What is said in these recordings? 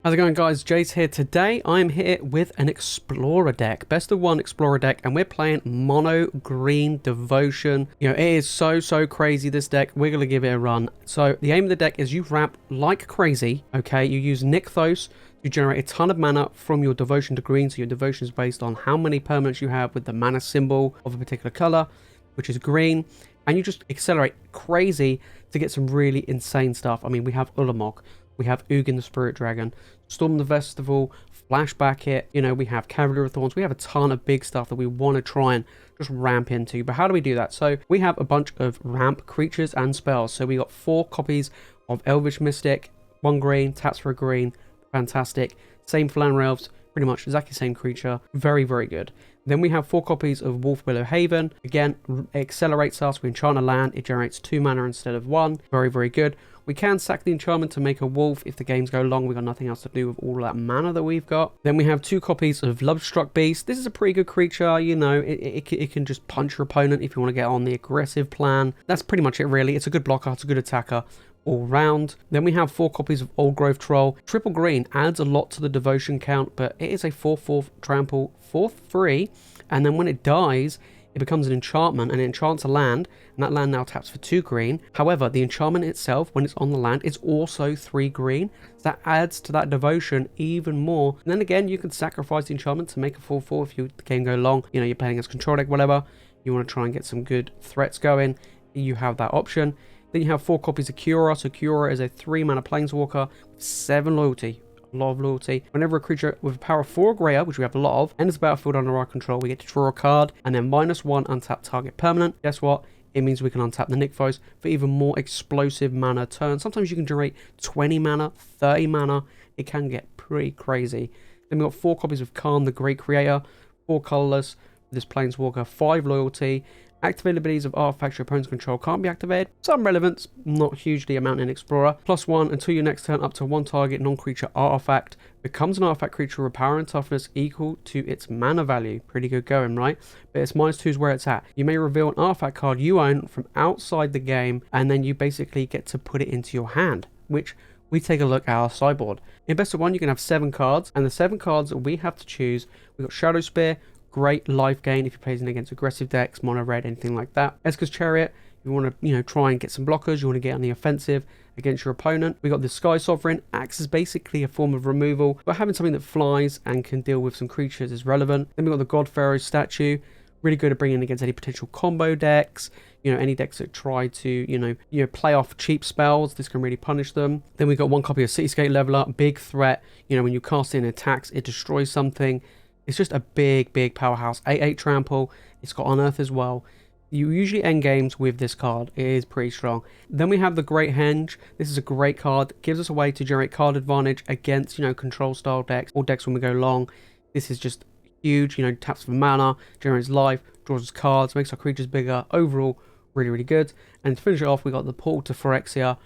How's it going, guys? Jace here. Today I'm here with an Explorer deck, best of one Explorer deck, and we're playing mono green devotion. You know, it is so crazy, this deck. We're gonna give it a run. So the aim of the deck is you ramp like crazy. Okay, you use Nykthos to generate a ton of mana from your devotion to green. So your devotion is based on how many permanents you have with the mana symbol of a particular color, which is green, and you just accelerate crazy to get some really insane stuff. I mean, we have Ulamog, we have Ugin the Spirit Dragon, Storm the Festival, Flashback It, you know, we have Cavalier of Thorns. We have a ton of big stuff that we want to try and just ramp into. But how do we do that? So we have a bunch of ramp creatures and spells. So we got 4 copies of Elvish Mystic, 1 green, taps for a green, fantastic. Same for Llanowar Elves, pretty much exactly the same creature, very good. Then we have 4 copies of Wolfwillow Haven. Again, it accelerates us. We enchant a land, it generates 2 mana instead of 1. Very good. We can sack the enchantment to make a wolf if the games go long. We've got nothing else to do with all that mana that we've got. Then we have 2 copies of Lovestruck Beast. This is a pretty good creature, you know, it can just punch your opponent if you want to get on the aggressive plan. That's pretty much it, really. It's a good blocker, it's a good attacker all round. Then we have 4 copies of Old Growth Troll. Triple green adds a lot to the devotion count, but it is a 4/4 trample, 4/3, and then when it dies, it becomes an enchantment and it enchants a land, and that land now taps for 2 green. However, the enchantment itself, when it's on the land, is also 3 green. So that adds to that devotion even more. And then again, you can sacrifice the enchantment to make a 4/4 if the game go long. You know, you're playing as control deck, whatever. You want to try and get some good threats going. You have that option. Then you have 4 copies of Kiora. So Kiora is a 3 mana planeswalker with 7 loyalty. A lot of loyalty. Whenever a creature with a power of 4 or greater, which we have a lot of, enters the battlefield under our control, we get to draw a card and then -1 untap target permanent. Guess what? It means we can untap the Nykthos for even more explosive mana turns. Sometimes you can generate 20 mana, 30 mana. It can get pretty crazy. Then we've got 4 copies of Karn, the Great Creator, 4 colorless, this planeswalker, 5 loyalty. Activate abilities of artifacts your opponent's control can't be activated. Some relevance, not hugely amount in Explorer. +1 until your next turn, up to 1 target non-creature artifact becomes an artifact creature with power and toughness equal to its mana value. Pretty good going, right? But it's -2 is where it's at. You may reveal an artifact card you own from outside the game, and then you basically get to put it into your hand, which we take a look at our sideboard. In best of 1, you can have 7 cards, and the 7 cards that we have to choose, we've got Shadowspear, great life gain if you're playing against aggressive decks, mono red, anything like that. Esika's Chariot, you want to, you know, try and get some blockers, you want to get on the offensive against your opponent. We got the Skysovereign, acts as basically a form of removal, but having something that flies and can deal with some creatures is relevant. Then we got the God-Pharaoh statue, really good at bringing against any potential combo decks, you know, any decks that try to, you know, play off cheap spells. This can really punish them. Then we got 1 copy of Cityscape Leveler, big threat. You know, when you cast in attacks, it destroys something. It's just a big powerhouse. 8/8 trample. It's got unearth as well. You usually end games with this card. It is pretty strong. Then we have the Great Henge. This is a great card. Gives us a way to generate card advantage against, you know, control style decks or decks when we go long. This is just huge. You know, taps for mana, generates life, draws us cards, makes our creatures bigger. Overall, really good. And to finish it off, we got the Portal to Phyrexia.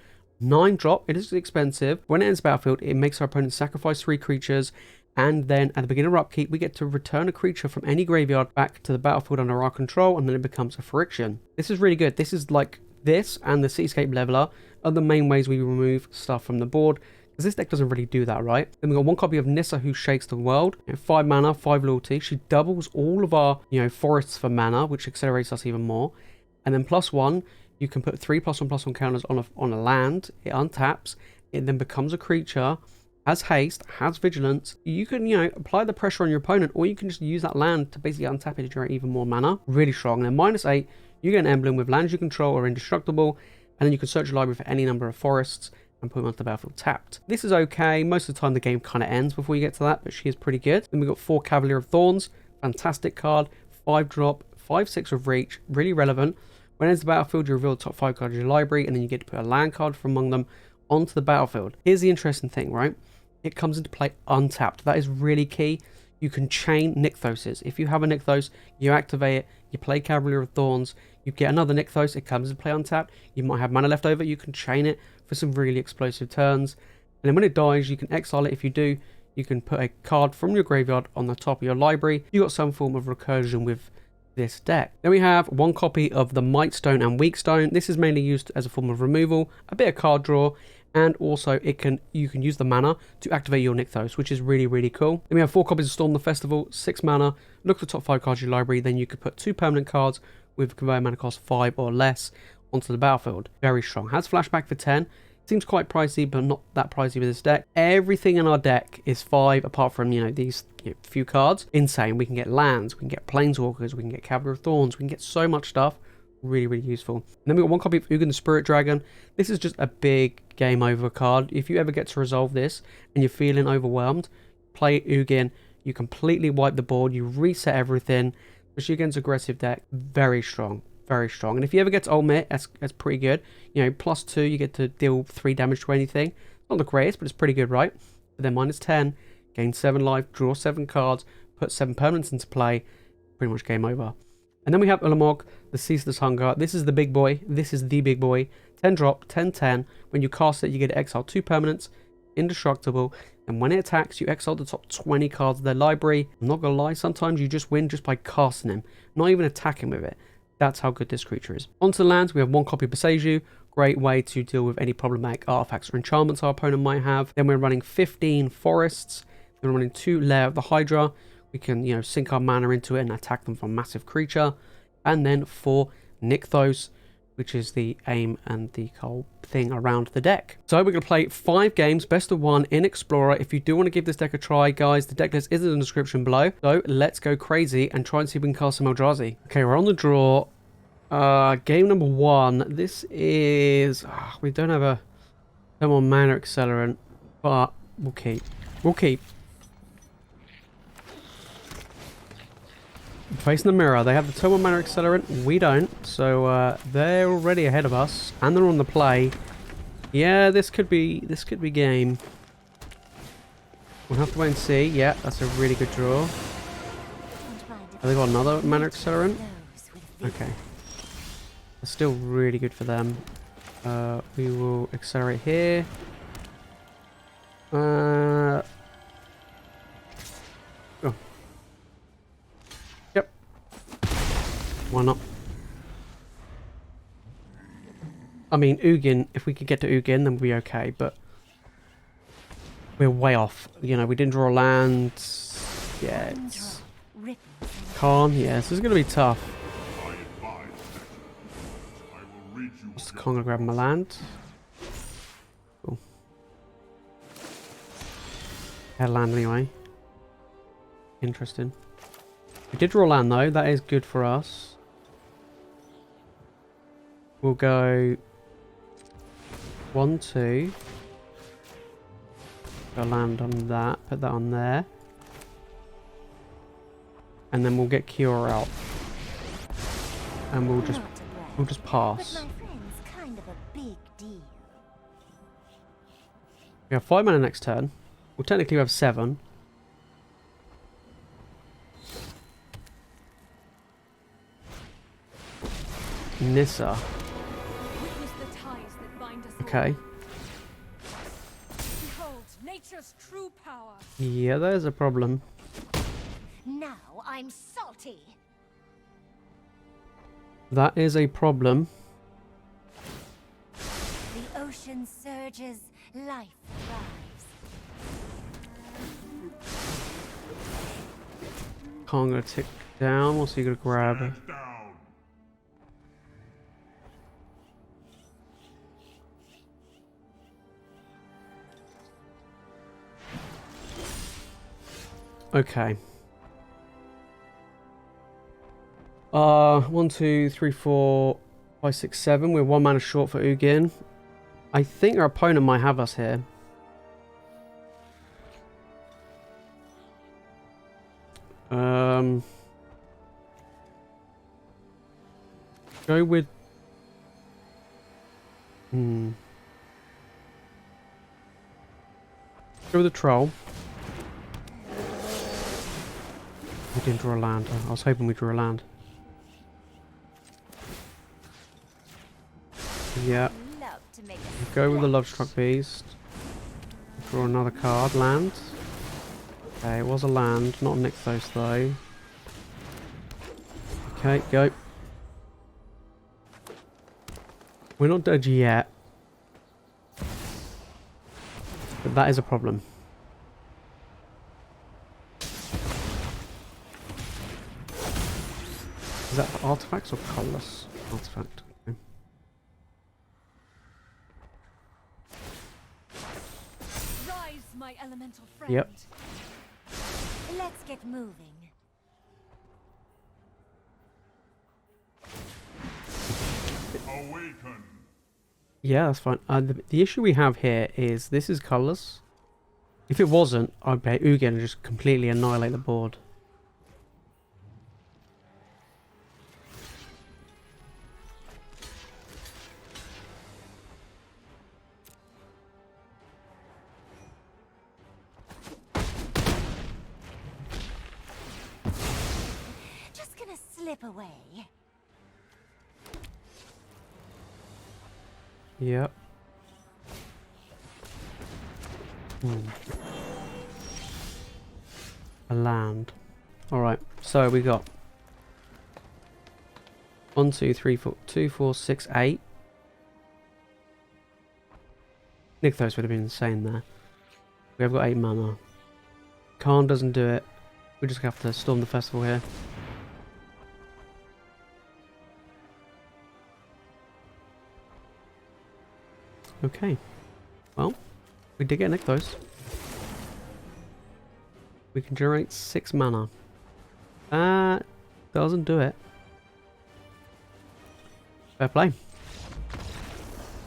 9 drop. It is expensive. When it ends battlefield, it makes our opponent sacrifice 3 creatures. And then at the beginning of upkeep, we get to return a creature from any graveyard back to the battlefield under our control, and then it becomes a Phyrexia. This is really good. This is like this and the Cityscape Leveler are the main ways we remove stuff from the board, because this deck doesn't really do that, right? Then we got 1 copy of Nissa, who shakes the world. 5 mana, 5 loyalty. She doubles all of our, you know, forests for mana, which accelerates us even more. And then +1, you can put 3 +1/+1 counters on a land. It untaps. It then becomes a creature. Has haste, has vigilance. You can, you know, apply the pressure on your opponent, or you can just use that land to basically untap it to generate even more mana. Really strong. And then -8, you get an emblem with lands you control are indestructible, and then you can search your library for any number of forests and put them onto the battlefield tapped. This is okay. Most of the time the game kind of ends before you get to that, but she is pretty good. Then we got 4 Cavalier of Thorns. Fantastic card. 5 drop, 5/6 of reach. Really relevant. When it ends the battlefield, you reveal the top 5 cards of your library, and then you get to put a land card from among them onto the battlefield. Here's the interesting thing, right? It comes into play untapped. That is really key. You can chain Nykthoses. If you have a Nykthos, you activate it, you play Cavalier of Thorns, you get another Nykthos, it comes into play untapped. You might have mana left over, you can chain it for some really explosive turns. And then when it dies, you can exile it. If you do, you can put a card from your graveyard on the top of your library. You got some form of recursion with this deck. Then we have 1 copy of the Mightstone and Weakstone. This is mainly used as a form of removal, a bit of card draw, And also you can use the mana to activate your Nykthos, which is really, really cool. Then we have 4 copies of Storm the Festival, 6 mana. Look at the top 5 cards of your library. Then you could put 2 permanent cards with convert mana cost 5 or less onto the battlefield. Very strong. Has flashback for 10. Seems quite pricey, but not that pricey with this deck. Everything in our deck is 5, apart from, these few cards. Insane. We can get lands, we can get planeswalkers, we can get Cavalier of Thorns, we can get so much stuff. Really, really useful. And then we got 1 copy of Ugin the Spirit Dragon. This is just a big game over card. If you ever get to resolve this and you're feeling overwhelmed, play Ugin. You completely wipe the board. You reset everything. Especially against aggressive deck. Very strong. Very strong. And if you ever get to ultimate, that's pretty good. +2, you get to deal 3 damage to anything. Not the greatest, but it's pretty good, right? But then -10, gain 7 life, draw 7 cards, put 7 permanents into play. Pretty much game over. And then we have Ulamog, the Ceaseless Hunger. This is the big boy. This is the big boy. 10 drop, 10/10. When you cast it, you get to exile 2 permanents, indestructible. And when it attacks, you exile the top 20 cards of their library. I'm not going to lie, sometimes you just win just by casting him, not even attacking with it. That's how good this creature is. Onto the lands, we have 1 copy of Boseiju. Great way to deal with any problematic artifacts or enchantments our opponent might have. Then we're running 15 forests. Then we're running 2 Lair of the Hydra. We can, sink our mana into it and attack them from a massive creature. And then 4 Nykthos, which is the aim and the whole thing around the deck. So we're going to play 5 games, best of 1 in Explorer. If you do want to give this deck a try, guys, the deck list is in the description below. So let's go crazy and try and see if we can cast some Eldrazi. Okay, we're on the draw. Game number 1. This is... we don't have a thermal mana accelerant, but we'll keep. We'll keep. Facing the mirror, they have the Turbo Mana Accelerant, we don't, so they're already ahead of us, and they're on the play. Yeah, this could be game. We'll have to wait and see. Yeah, that's a really good draw. Have they got another Mana Accelerant? Okay. That's still really good for them. We will accelerate here. Oh. Yep. Why not? I mean, Ugin, if we could get to Ugin, then we'd be okay, but we're way off. You know, we didn't draw land yet. Karn, yeah, this is going to be tough. Just Karn gonna grab my land. Cool. Had land anyway. Interesting. We did draw land though, that is good for us. We'll go 1, 2. Go land on that, put that on there. And then we'll get Kiora out. And we'll just pass. We have 5 mana next turn. We'll technically have 7. Nissa. Okay. Behold nature's true power. Yeah, there's a problem. Now I'm salty. That is a problem. The ocean surges, life thrives. Karn gonna tick down. What's he gonna grab? Okay. 1, 2, 3, 4, 5, 6, 7. We're 1 mana short for Ugin. I think our opponent might have us here. Go with... Go with the troll. We didn't draw a land. I was hoping we drew a land. Yeah. Go with the Lovestruck Beast. Draw another card. Land. Okay, it was a land. Not a Nykthos though. Okay, go. We're not dead yet. That is a problem. Is that for artifacts or colorless? Artifact. Okay. Rise, my elemental friend. Yep. Let's get moving. Awaken. Yeah, that's fine. The issue we have here is this is colorless. If it wasn't, I'd play Ugin and just completely annihilate the board. Just gonna slip away. Yep. A land. Alright, so we got 1, 2, 3, 4, 2, 4, 6, 8. Nykthos would have been insane there. We have got 8 mana. Karn doesn't do it. We just have to storm the festival here. Okay. Well, we did get Nykthos. We can generate 6 mana. That doesn't do it. Fair play.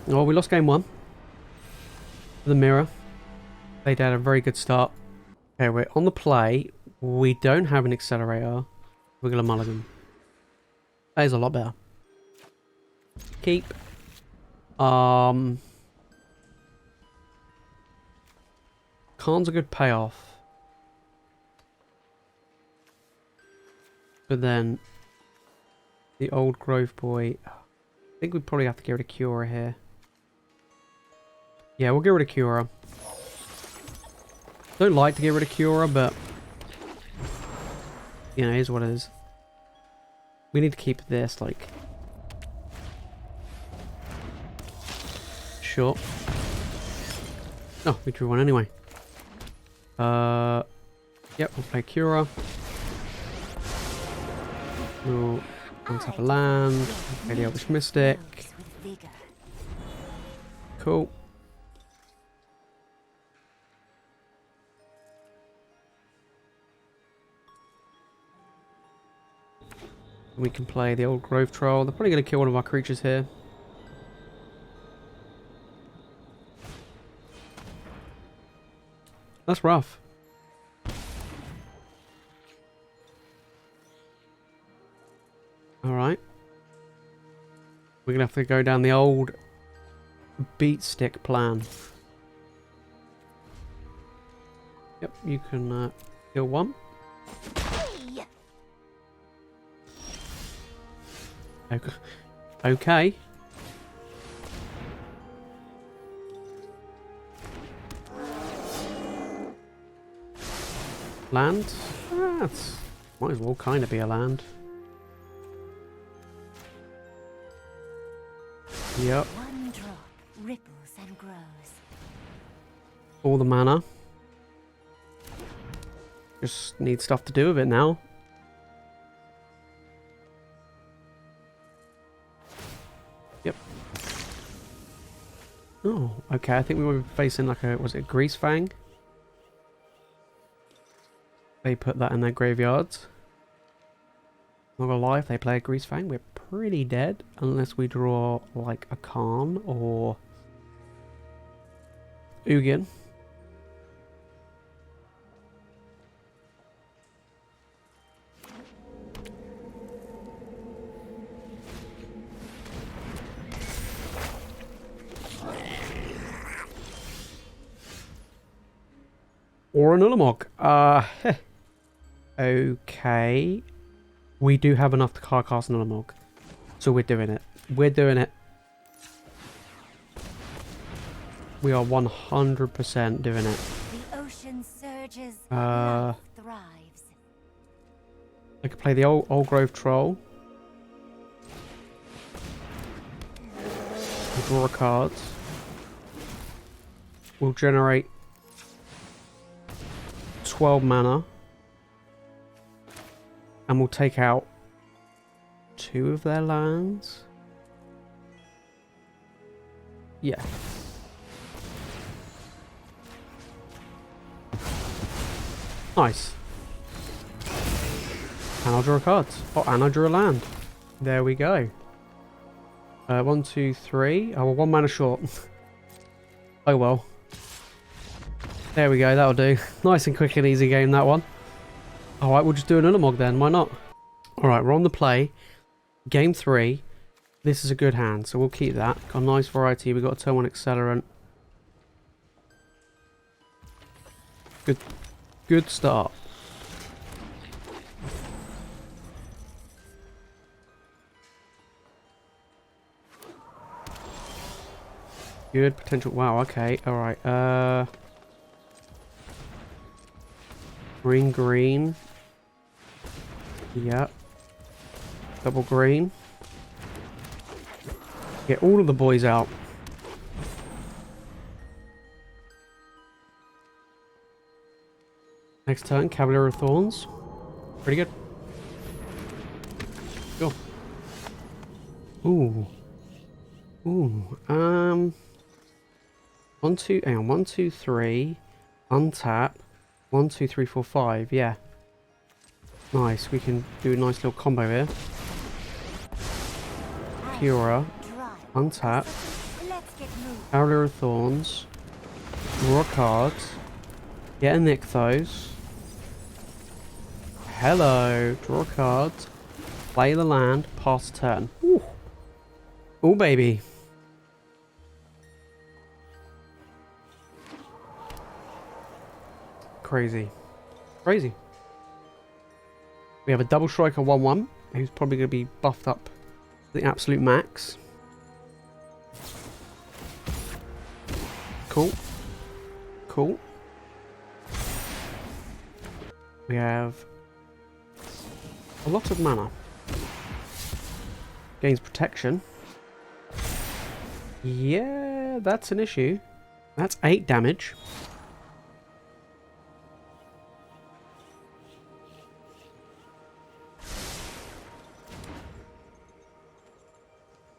Oh, we lost game 1. The mirror. They did a very good start. Okay, we're on the play. We don't have an accelerator. We're gonna mulligan. That is a lot better. Keep. Karn's a good payoff. But then the old Grove Boy. I think we probably have to get rid of Kiora here. Yeah, we'll get rid of Kiora. Don't like to get rid of Kiora, but you know, it is what it is. We need to keep this like short. Oh, we drew one anyway. Yep, we'll play Kiora. We'll untap a land. We'll play the Elvish Mystic. Cool. We can play the old Grove Troll. They're probably going to kill one of our creatures here. That's rough. Alright. We're going to have to go down the old beat stick plan. Yep, you can kill one. Okay. Land? That's might as well kind of be a land. Yep. One drop ripples and grows. All the mana. Just need stuff to do with it now. Yep. Oh, okay. I think we were facing like a, was it a Grease Fang? They put that in their graveyards. Not gonna lie, if they play a Grease Fang, we're pretty dead. Unless we draw like a Karn or Ugin. Or an Ulamog. Okay. We do have enough to cast an Ulamog. So we're doing it. We're doing it. We are 100% doing it. The ocean surges, Uh, life thrives. I could play the old Grove Troll. We'll draw a card. We'll generate 12 mana. And we'll take out 2 of their lands. Yeah. Nice. And I'll draw a card. Oh, and I drew a land. There we go. 1, 2, 3. Oh, well, 1 mana short. Oh well. There we go, that'll do. Nice and quick and easy game, that one. Alright, we'll just do an Ulamog then, why not? Alright, we're on the play. Game 3. This is a good hand, so we'll keep that. Got a nice variety. We've got a turn 1 Accelerant. Good start. Good potential. Wow, okay. Alright. Green. Yep. Double green. Get all of the boys out. Next turn, Cavalier of Thorns. Pretty good. Go. Ooh. 1, 2, hang on, 1, 2, 3, untap, 1, 2, 3, 4, 5, yeah. Nice, we can do a nice little combo here. Kiora, untap, Cavalier of Thorns, draw a card, get a Nykthos. Hello, draw a card, play the land, pass turn. Ooh, ooh baby. Crazy. We have a double striker 1/1 who's probably going to be buffed up to the absolute max. Cool. We have a lot of mana. Gains protection. Yeah, that's an issue. That's 8 damage.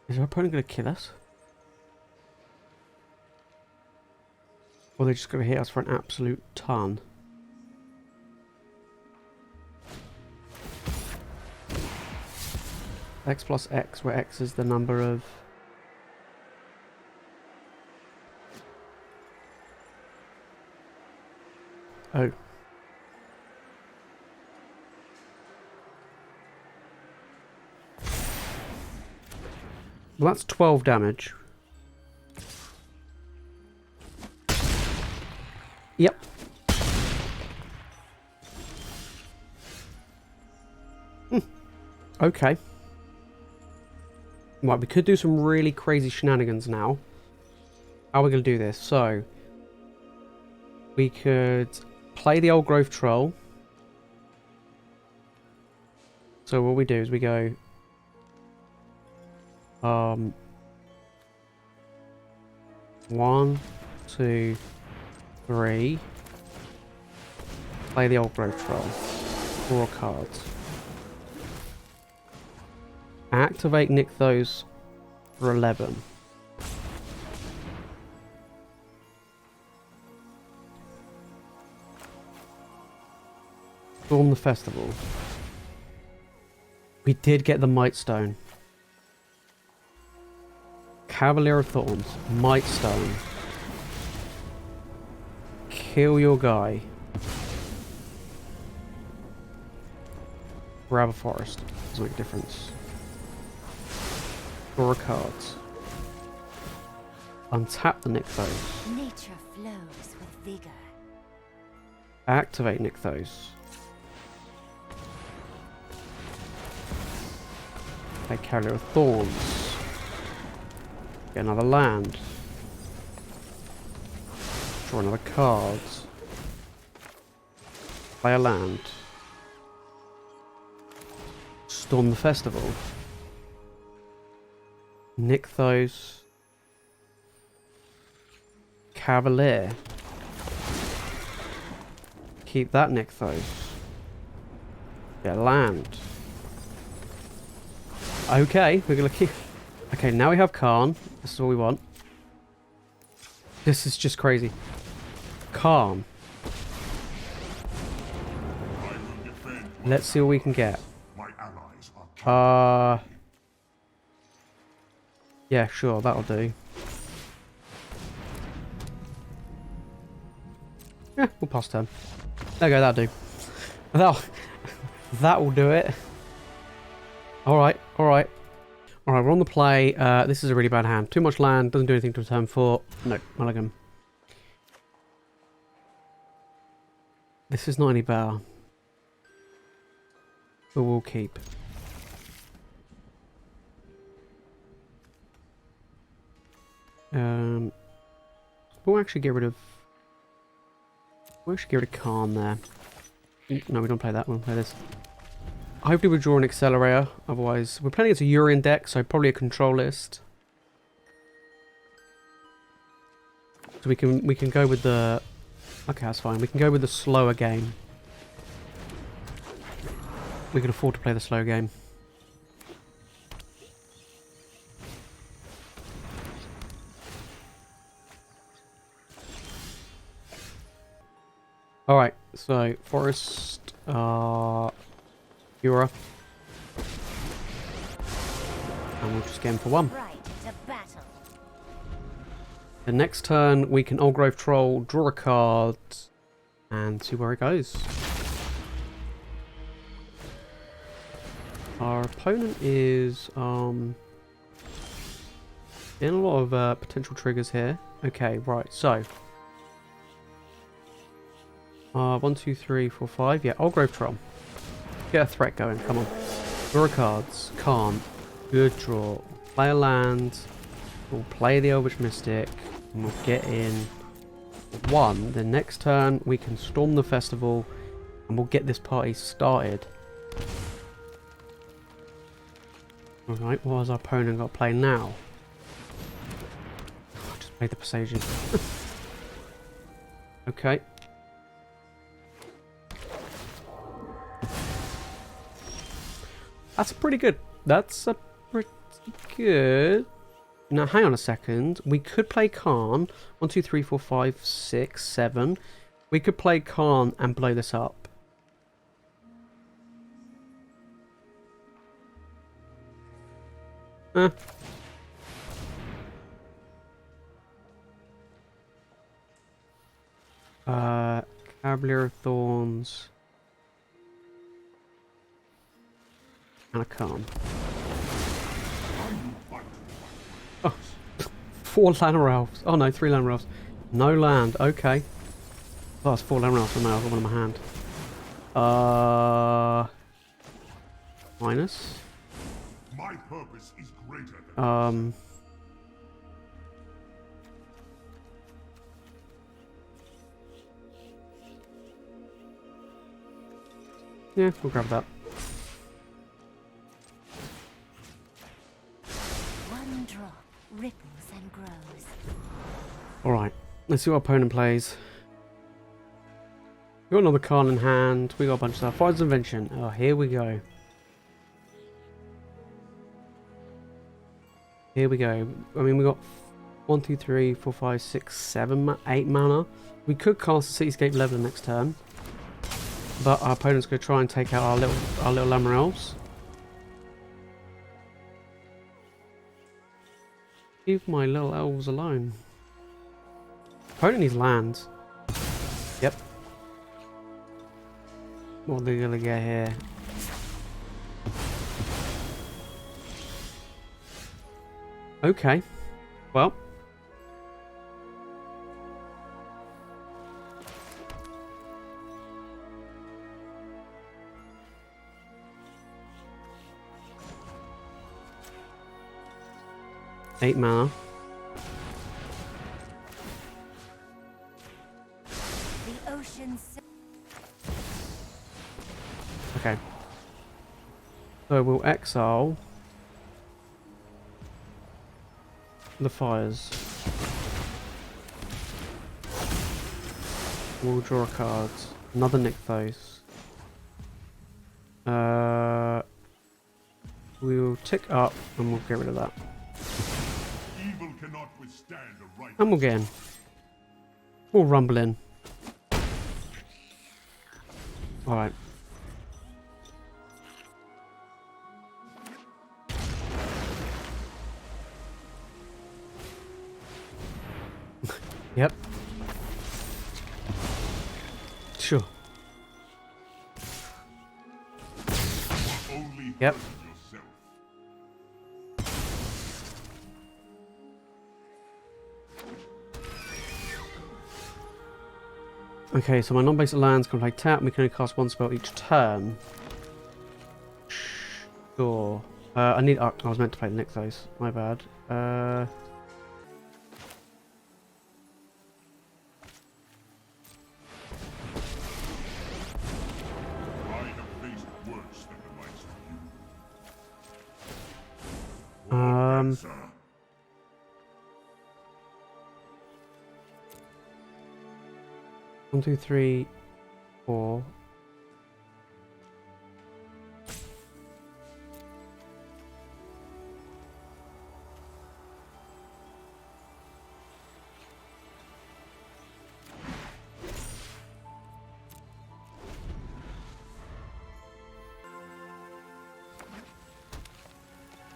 Is our opponent going to kill us? Or they're just going to hit us for an absolute ton? X plus X, where X is the number of... Oh. Well, that's 12 damage. Yep. Okay. Right, we could do some really crazy shenanigans now. How are we going to do this? So, we could play the old growth troll. So what we do is we go... 1, 2, 3. Play the old growth troll. Draw cards. Activate Nykthos for 11. Storm the festival. We did get the Mightstone. Cavalier of Thorns, Mightstone. Kill your guy. Grab a forest. Doesn't make a difference. Draw a card. Untap the Nykthos. Nature flows with vigor. Activate Nykthos. Take Cavalier of Thorns. Get another land. Draw another card. Play a land. Storm the festival. Nykthos. Cavalier. Keep that Nykthos. Get land. Okay, we're gonna keep... Okay, now we have Karn. This is what we want. This is just crazy. Karn. Let's see what we can get. Yeah, sure, that'll do. Yeah, we'll pass turn. There you go, that'll do. That will do it. Alright, alright. Alright, we're on the play. This is a really bad hand. Too much land, doesn't do anything to turn 4. No, mulligan. This is not any better. But we'll keep. We'll actually get rid of... We'll actually get rid of Karn there. No, we don't play that. We'll play this. Hopefully we draw an Accelerator. Otherwise, we're playing against a Urian deck, so probably a control list. So we can go with the... Okay, that's fine. We can go with the slower game. We can afford to play the slow game. Alright, so Forest, Kiora. And we'll just get him for 1. Right to battle. The next turn we can Old Grove Troll, draw a card, and see where it goes. Our opponent is getting a lot of potential triggers here. Okay, right, so 1, 2, 3, 4, 5. Yeah, Old Grove Troll. Get a threat going, come on. Draw cards. Karn. Good draw. Play a land. We'll play the Elvish Mystic. And we'll get in 1. The next turn we can storm the festival. And we'll get this party started. Alright, what has our opponent got to play now? Oh, just play the Boseiju. Okay. That's pretty good. That's a pretty good. Now, hang on a second. We could play Karn. 1, 2, 3, 4, 5, 6, 7. We could play Karn and blow this up. Cavalier of Thorns. And a Karn. Oh, 4 Llanowar Elves. Oh no, 3 Llanowar Elves. No land, okay. Oh, it's 4 Llanowar Elves. Oh no, I've got one in my hand. Minus. My purpose is greater than yeah, we'll grab that. One drop ripples and grows. Alright, let's see what our opponent plays. We got another Karn in hand. We got a bunch of stuff. Fires Invention. Oh, here we go. Here we go. I mean, we got 1, 2, 3, 4, 5, 6, 7, 8 mana. We could cast the Cityscape Leveler next turn. But our opponent's going to try and take out our little Llanowar Elves. Leave my little elves alone. Opponent needs lands. Yep. What are they going to get here? Okay. Well. Eight mana. The ocean's Okay. So we'll exile the fires. We'll draw cards. Another Nykthos. We'll tick up and we'll get rid of that. Evil cannot withstand a right. And we'll get in. We'll rumble in. Alright. Yep. Sure. Only Yep. yourself. Okay, so my non-basic lands can play tap, and we can only cast one spell each turn. Sure. I need. Oh, I was meant to play the Nykthos. My bad. I have faced worse than the likes of you. Answer. 1, 2, 3, 4.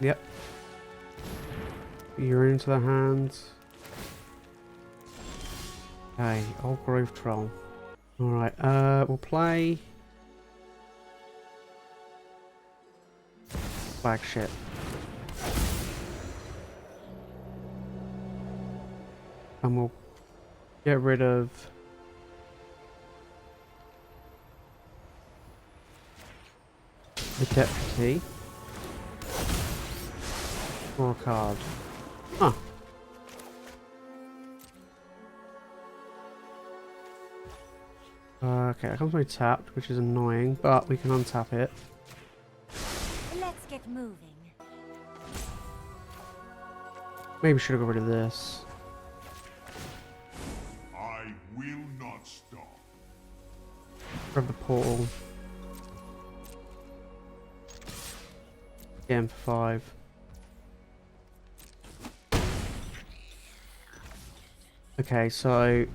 Yep. You're into the hands. Okay, old grove troll. Alright, we'll play Flagship. And we'll get rid of the deputy. Draw a card. Huh. Okay, that comes when tapped, which is annoying, but we can untap it. Let's get moving. Maybe we should have got rid of this. I will not stop. Grab the portal. Get him for 5. Okay, so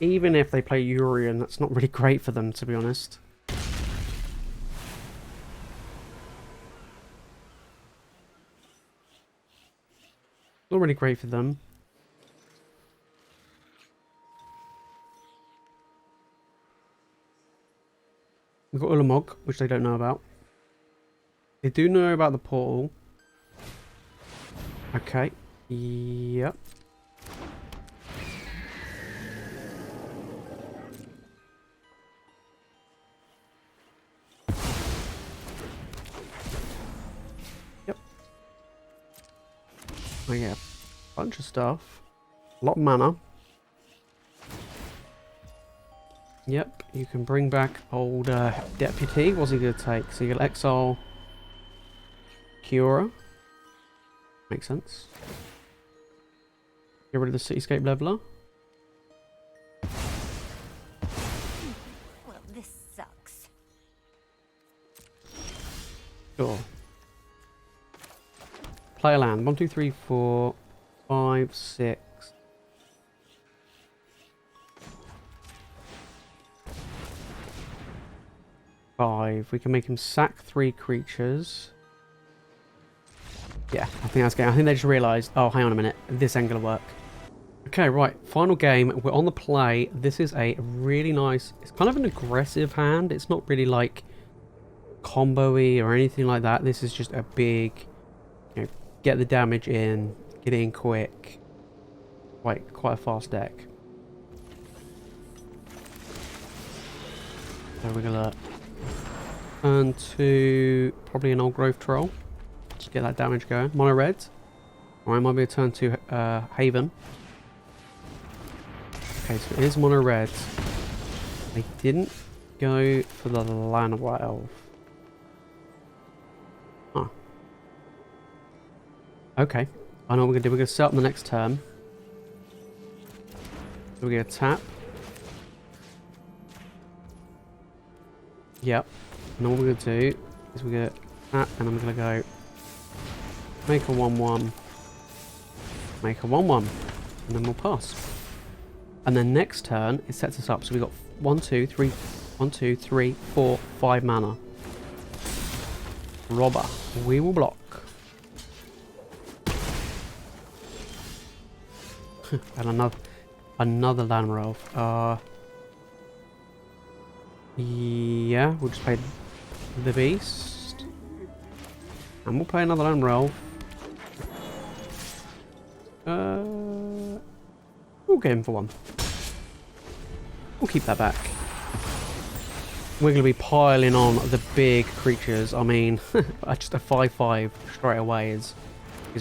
even if they play Urian, that's not really great for them, to be honest. Not really great for them. We've got Ulamog, which they don't know about. They do know about the portal. Okay. Yep. I get a bunch of stuff. A lot of mana. Yep, you can bring back old deputy. What's he going to take? So you'll exile Kiora. Makes sense. Get rid of the Cityscape Leveler. Well, this sucks. Sure. Play a land. 1, 2, 3, 4, 5, 6. We can make him sack 3 creatures. Yeah, I think that's good. I think they just realised, oh, hang on a minute, this ain't gonna work. Okay, right, final game. We're on the play. This is a really nice, it's kind of an aggressive hand. It's not really like combo-y or anything like that. This is just a big, you know, get the damage in, get it in quick. Quite a fast deck. So we're gonna turn to probably an old growth troll. Just get that damage going. Mono red. Or I might be a turn to Haven. Okay, so it is mono red. They didn't go for the Llanowar Elf. Huh. Okay. I know what we're gonna do. We're gonna set up the next turn. So we're gonna tap. Yep. And then what we're going to do is we're going to that, and I'm going to go make a 1-1, make a 1-1, and then we'll pass. And then next turn, it sets us up. So we got 1, 2, 3, 1, 2, 3, 4, 5 mana. Robber. We will block. And another Llanowar Elf. Yeah, we'll just play the Beast. And we'll play another Llanowar Elf. We'll get him for 1. We'll keep that back. We're going to be piling on the big creatures. I mean, just a 5-5 straight away is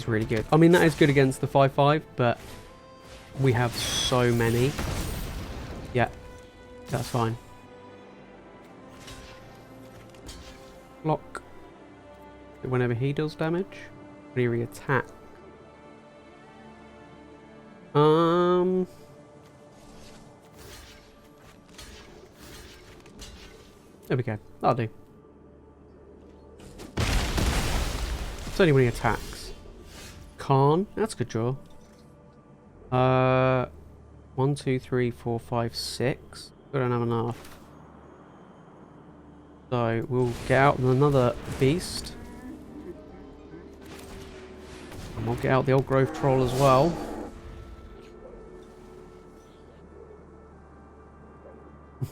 really good. I mean, that is good against the 5-5, but we have so many. Yeah, that's fine. Block. Whenever he deals damage. Whenever he attack. There we go. That'll do. It's only when he attacks. Karn. That's a good draw. 1, 2, 3, 4, 5, 6. We don't have enough. So we'll get out another beast. And we'll get out the old growth troll as well.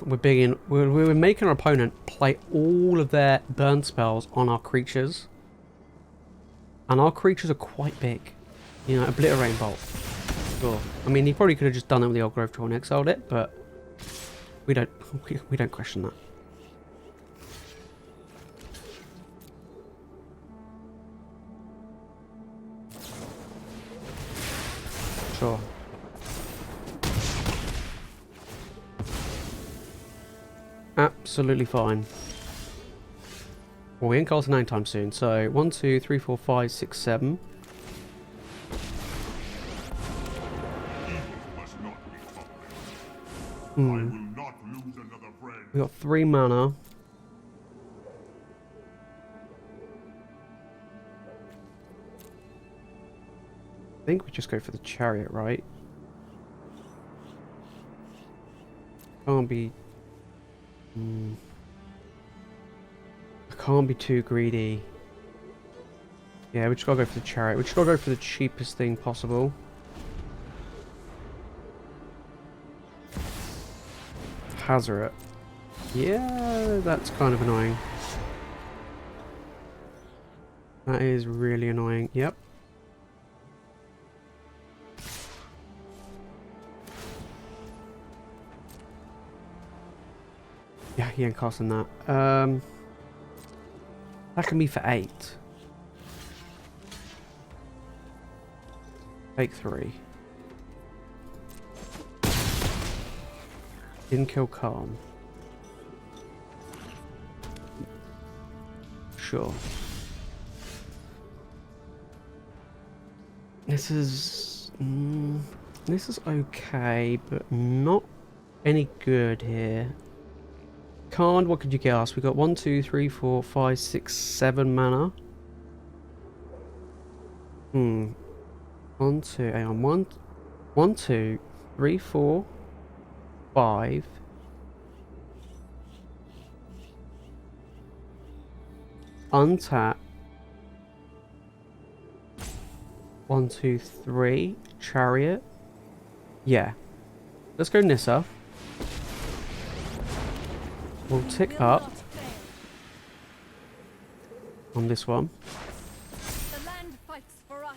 We're making our opponent play all of their burn spells on our creatures. And our creatures are quite big. You know, Obliterate Bolt. Sure. I mean, he probably could have just done it with the old growth troll and exiled it, but we don't question that. Sure. Absolutely fine. Well, we ain't casting 9 times soon, so 1, 2, 3, 4, 5, 6, 7. I will not lose another friend. We got 3 mana. I think we just go for the Chariot, right? Can't be... I can't be too greedy. Yeah, we just gotta go for the Chariot. We just gotta go for the cheapest thing possible. Hazard. Yeah, that's kind of annoying. That is really annoying. Yep. Yeah, he ain't casting that. That can be for 8. Take 3. Didn't kill Karn. Sure. This is okay, but not any good here. Karn, what could you get us? We got 1, 2, 3, 4, 5, 6, 7 mana. 1, 2, hang on. 1, 2, 3, 4, 5. Untap. 1, 2, 3. Chariot. Yeah. Let's go Nissa. We'll tick up on this one. The land fights for us.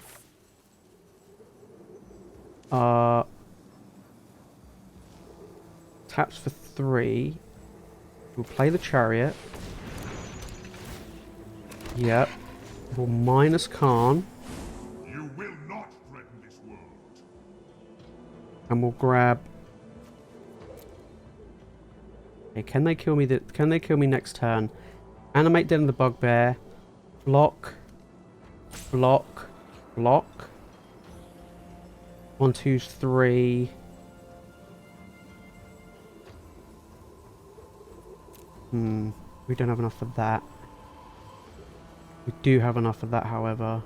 Taps for 3. We'll play the Chariot. Yep. We'll minus Karn. You will not threaten this world. And we'll grab... Okay, can they kill me? Can they kill me next turn? Animate Den of the Bugbear. Block. Block. Block. 1, 2, 3. We don't have enough for that. We do have enough for that, however.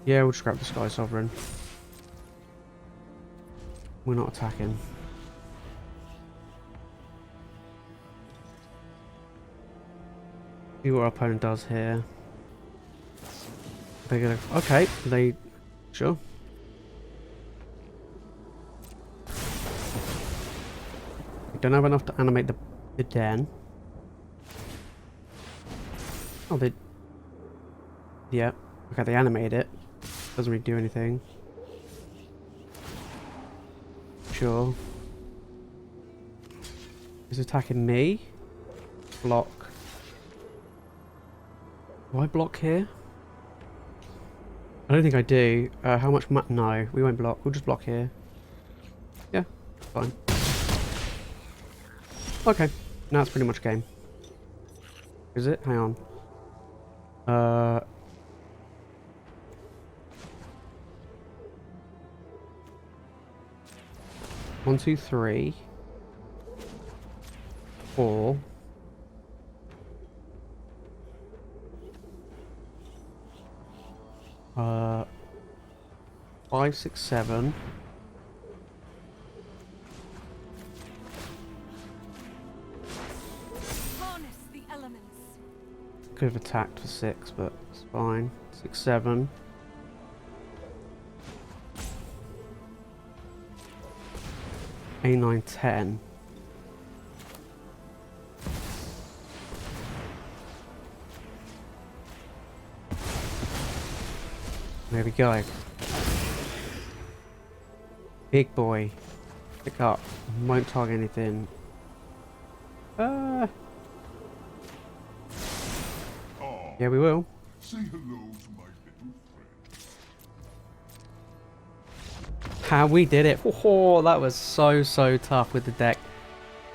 Yeah, we'll just grab the Skysovereign. We're not attacking. See what our opponent does here. They're gonna... Okay, they... Sure. We don't have enough to animate the den. Oh, they... Yeah. Okay, they animate it. Doesn't really do anything. Sure. He's attacking me. Block. Do I block here? I don't think I do. How much no, we won't block. We'll just block here. Yeah, fine. Okay, now it's pretty much game. Is it? Hang on. 1, 2, 3, 4. 5, 6, 7. Harness the elements. Could have attacked for 6, but it's fine. 6, 7. A 9, 10. There we go. Big boy. Pick up. Won't target anything. Yeah, we will. Say hello to my little friend. How we did it. Oh, that was so tough with the deck.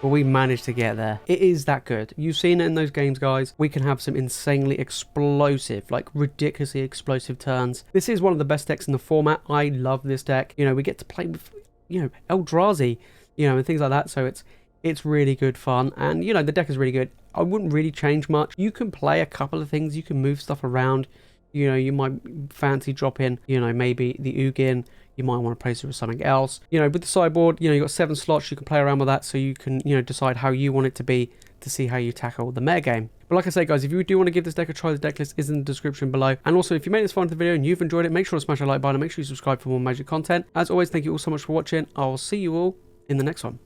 But we managed to get there. It is that good. You've seen it in those games, guys. We can have some insanely explosive, like ridiculously explosive turns. This is one of the best decks in the format. I love this deck. You know, we get to play with, you know, Eldrazi, you know, and things like that. So it's really good fun. And, you know, the deck is really good. I wouldn't really change much. You can play a couple of things. You can move stuff around. You know, you might fancy drop in, you know, maybe the Ugin. You might want to place it with something else. You know, with the sideboard, you know, you've got 7 slots. You can play around with that so you can, you know, decide how you want it to be to see how you tackle the meta game. But like I say, guys, if you do want to give this deck a try, the deck list is in the description below. And also, if you made this far into the video and you've enjoyed it, make sure to smash that like button and make sure you subscribe for more Magic content. As always, thank you all so much for watching. I'll see you all in the next one.